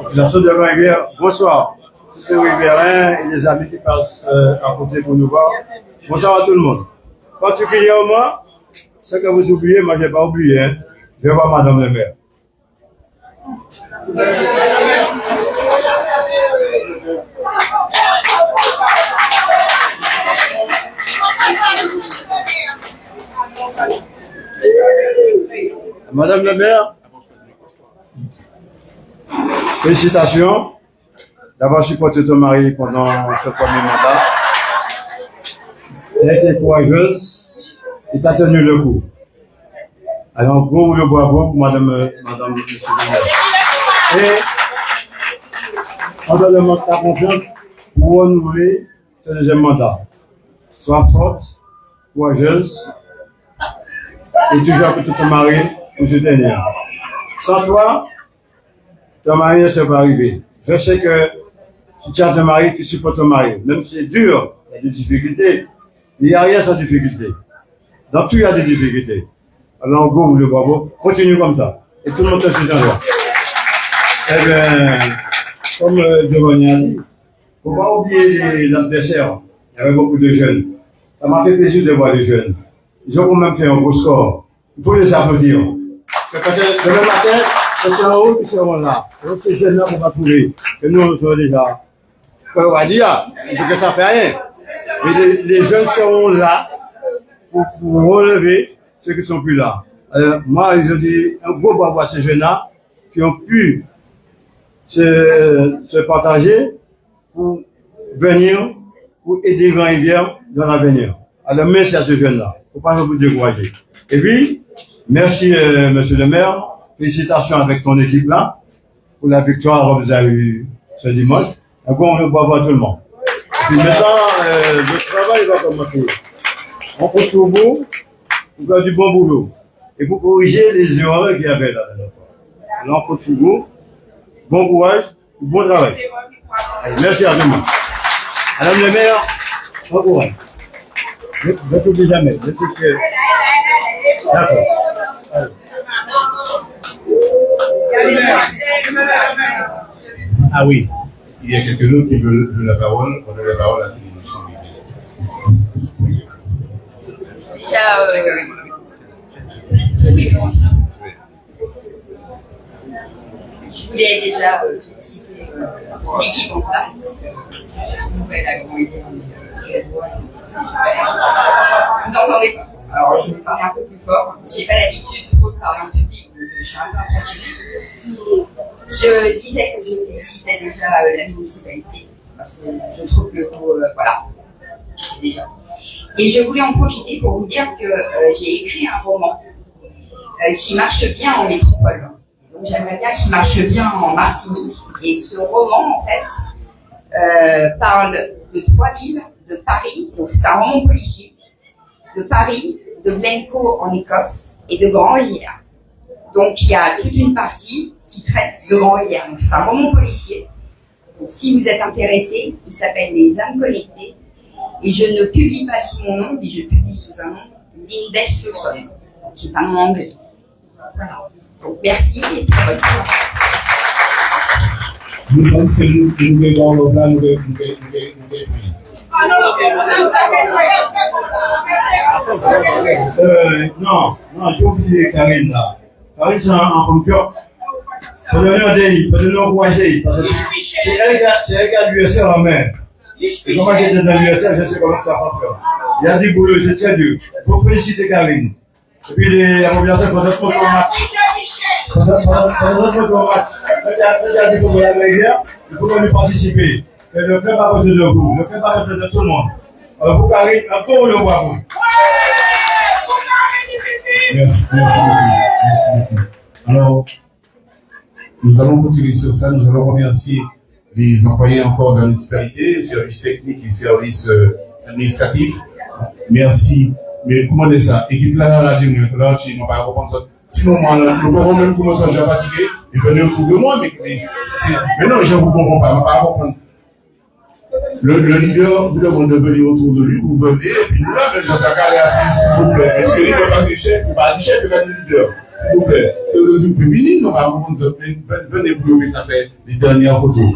Population de Grande-Rivière, bonsoir. Tous les riverains et les amis qui passent à côté pour nous voir. Bonsoir à tout le monde. Particulièrement, ce que vous oubliez, moi je n'ai pas oublié, hein. Je vais voir Madame le maire. Madame le maire, félicitations d'avoir supporté ton mari pendant ce premier mandat. Elle a été courageuse et t'a tenu le coup. Alors, gros le bravo pour madame monsieur le maire. Et, on donne ta confiance pour renouveler ce deuxième mandat. Sois forte, courageuse, et toujours avec ton mari pour soutenir. Sans toi, ton mari ne serait pas arrivé. Je sais que tu tiens ton mari, tu supportes ton mari. Même si c'est dur, il y a des difficultés. Il n'y a rien sans difficulté. Dans tout, il y a des difficultés. Alors, go, le bravo, continue comme ça. Et tout le monde te soutiendra. Eh bien, comme Giovanni a dit, il ne faut pas oublier l'adversaire. Il y avait beaucoup de jeunes. Ça m'a fait plaisir de voir les jeunes. Ils ont quand même fait un beau score. Il faut les applaudir. Peut-être demain matin, ce sera eux qui seront là. Et ces jeunes-là qu'on va trouver. Que nous, on sera déjà. On va dire, que ça fait rien. Mais les jeunes seront là pour relever ceux qui ne sont plus là. Alors, moi, je dis un gros bravo à ces jeunes-là qui ont pu se partager pour venir, pour aider Grande-Rivière dans l'avenir. Alors, merci à ces jeunes-là. Il ne faut pas vous décourager. Et puis, merci, monsieur le maire. Félicitations avec ton équipe-là pour la victoire que vous avez eue ce dimanche. Un bon bravo à tout le monde. Puis maintenant, le travail va commencer. On compte sur vous pour faire du bon boulot et pour corriger les erreurs qu'il y avait là. Alors, on compte sur vous. Bon courage, bon travail. Allez, merci à tout le monde. Madame le maire, bon courage. Je ne t'oublie jamais. Je sais que... D'accord. Ah oui, il y a quelques-uns qui veulent la parole. On donne la parole à Philippe. Je voulais déjà féliciter l'équipe en place parce que je suis nouvelle à Grande-Rivière, mais je la vois, c'est super. Vous entendez pas? Alors je vais parler un peu plus fort. J'ai pas l'habitude trop de parler en public, donc je suis un peu impressionnée. Je disais que je félicitais déjà la municipalité parce que je trouve que voilà, je sais déjà. Et je voulais en profiter pour vous dire que j'ai écrit un roman qui marche bien en métropole. Donc j'aimerais bien qu'il marche bien en Martinique. Et ce roman, en fait, parle de 3 villes, de Paris, donc c'est un roman policier, de Paris, de Glencoe en Écosse et de Grand-Rivière. Donc il y a toute une partie qui traite de Grand-Rivière. Donc c'est un roman policier. Donc si vous êtes intéressé, il s'appelle Les âmes connectées. Et je ne publie pas sous mon nom, mais je publie sous un nom, Lindess Lawson, qui est un nom anglais. Voilà. Donc merci et très bonne soirée. Nous pensons que nous devons là, nous devons. Non, j'ai oublié Karine là. Karine, c'est un champion. Pour donner un délit, pour donner un encourager. C'est elle qui a l'USR en main. Et comme j'étais dans l'USR, je sais comment ça va faire. Il y a du boulot, c'est très dur. Il faut féliciter Karine. Et puis la population, pendant notre match. Pendant notre match, il y a dit pour la rivière, il faut qu'on y participe. Et le club a besoin de vous, le club a besoin de tout le monde. Alors pour Karine, encore le bravo. Merci beaucoup. Alors, nous allons continuer sur ça. Nous allons remercier les employés encore de la municipalité, services techniques et services administratifs. Merci. Mais comment dire ça? Équipe là, tu ne vas pas reprendre. Sinon, moi, nous pouvons même commencer à déjà fatiguer et venir autour de moi. Mais non, je ne vous comprends pas. Je ne vais pas comprendre. Le leader vous demande de venir autour de lui, vous venez, et puis nous là, je vais regarder assis, s'il vous plaît. Est-ce que il n'est pas du chef, il n'est pas du chef, il n'est pas du leader. S'il vous plaît. C'est une féminine, non, venez pour que ça fait les dernières photos.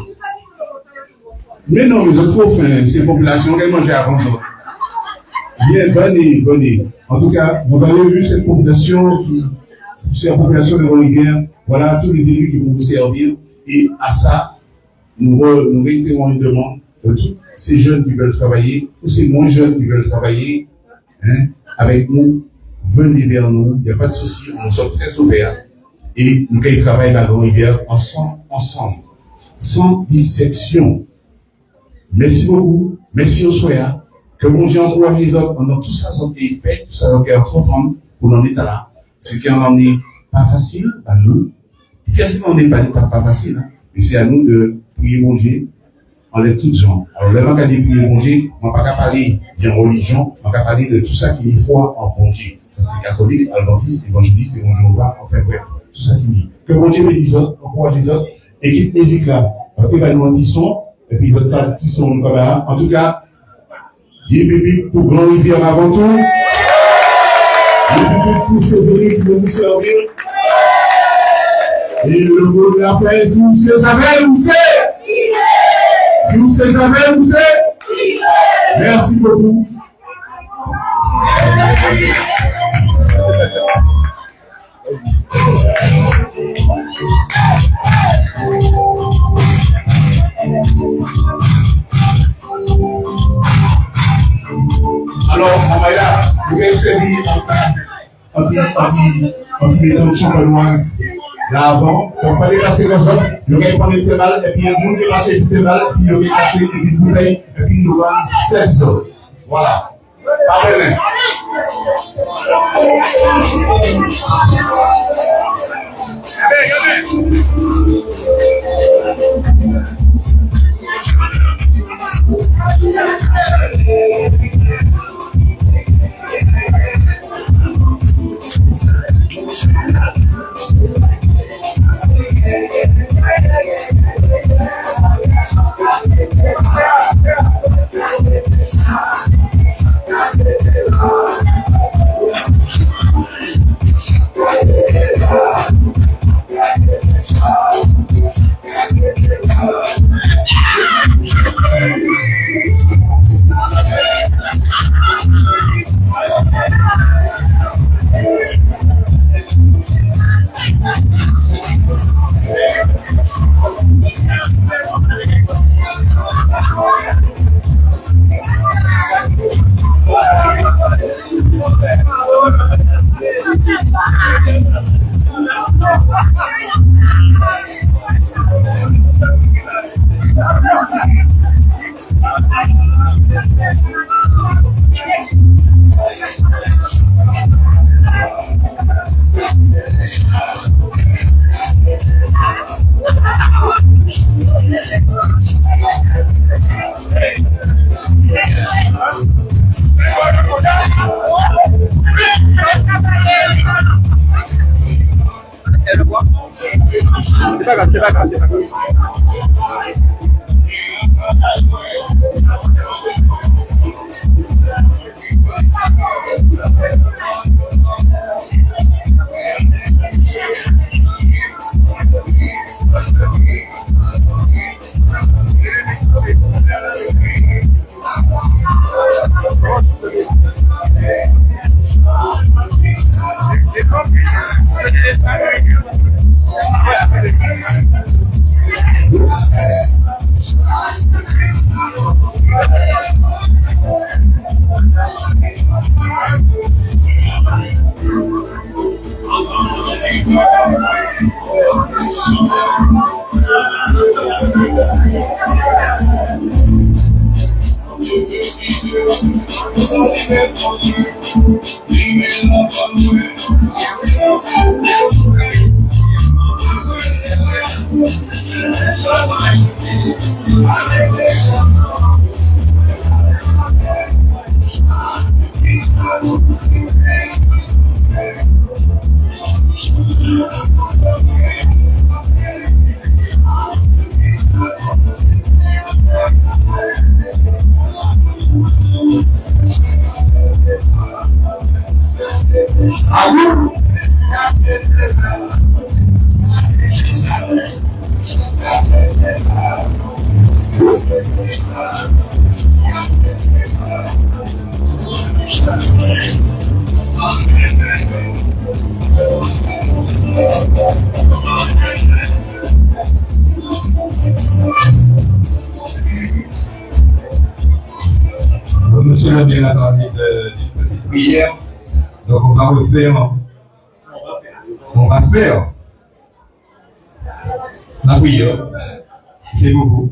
Mais non, mais je trouve que ces populations, elles mangent avant d'autres. Bien, venez. En tout cas, vous avez vu cette population de Grand-Rivière, voilà tous les élus qui vont vous servir, et à ça, nous réitérons une demande de tous ces jeunes qui veulent travailler, tous ces moins jeunes qui veulent travailler, avec nous, venez vers nous, il n'y a pas de souci, nous sommes très ouverts, et nous allons travailler à la Grand-Rivière ensemble, sans dissection. Merci beaucoup, merci au soya, que mon Dieu encourage les autres, pendant tout ça, ça qui est fait, tout ça, qui est entreprendre pour en état là. Ce qui en est pas facile, à nous. Qu'est-ce qu'on n'est pas facile, hein? Mais c'est à nous de prier mon Dieu, enlève toutes gens. Alors, le manque à dire prier mon Dieu, on va pas parler d'une religion, on va parler de tout ça qui est foi en bon Dieu. Ça, c'est catholique, adventiste, évangéliste, et bon Jéhovah, enfin bref, tout ça qui dit. Que mon Dieu bénisse les autres, encourage les autres, équipe musique là, événement Tisson, et puis votre salle Tisson, en tout cas, bébé pour Grand-Rivière avant tout. Bébé pour ces élus qui vont nous servir. Et le mot de la fin, si vous savez jamais, vous savez. Si vous savez jamais, vous savez. Merci beaucoup. Alors, on va là, vous allez servir anti champenoise là avant. Donc, pas dépasser les autres, vous allez prendre les balles, et puis le monde va passer les balles, et puis vous allez passer les bouteilles, et puis vous allez 7 autres. Voilà. Parlez-les. Monsieur le maire a parlé d'une petite prière, donc on va refaire, on va faire la prière. C'est beaucoup.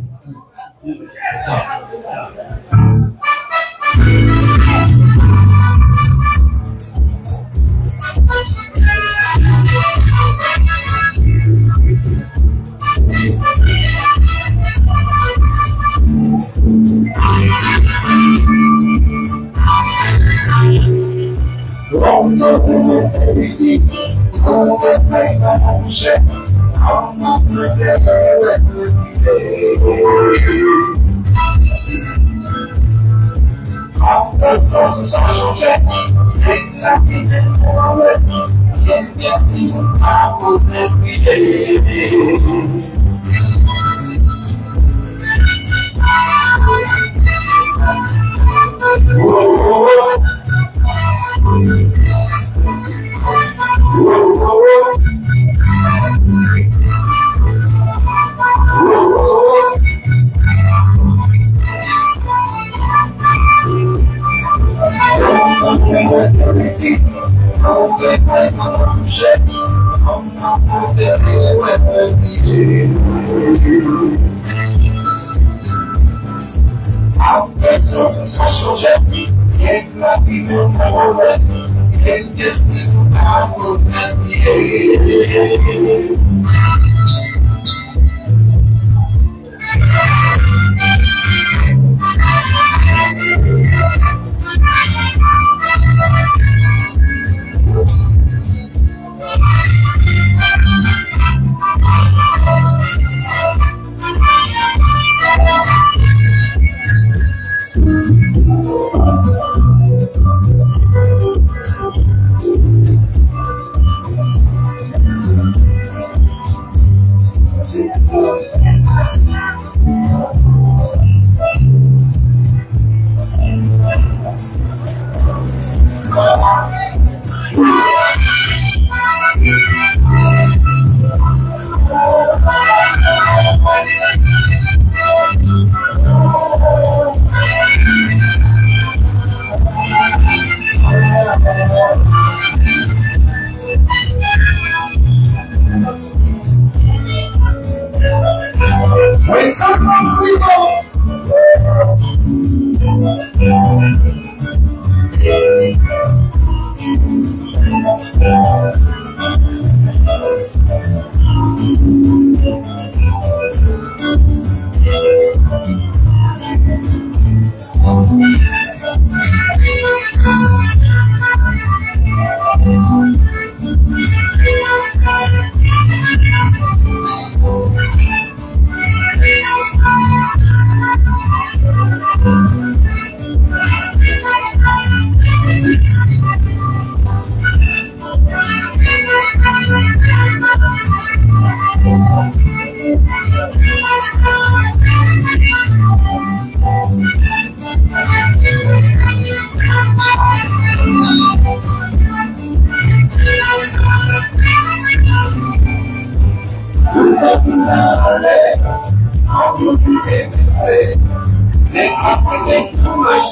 C'est comme c'est tout moche,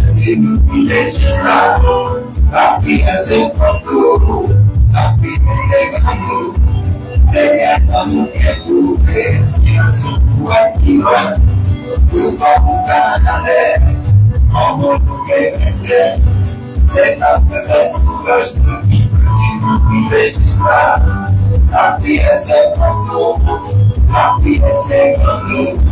c'est nous législateurs. La vie c'est pour tout, la vie c'est comme nous. C'est comme nous qui tout fait, c'est pour être qui va. Nous vamos aller, on va nous rester. C'est comme c'est tout moche, c'est nous législateurs. La vie c'est pour tout, la vie c'est comme nous.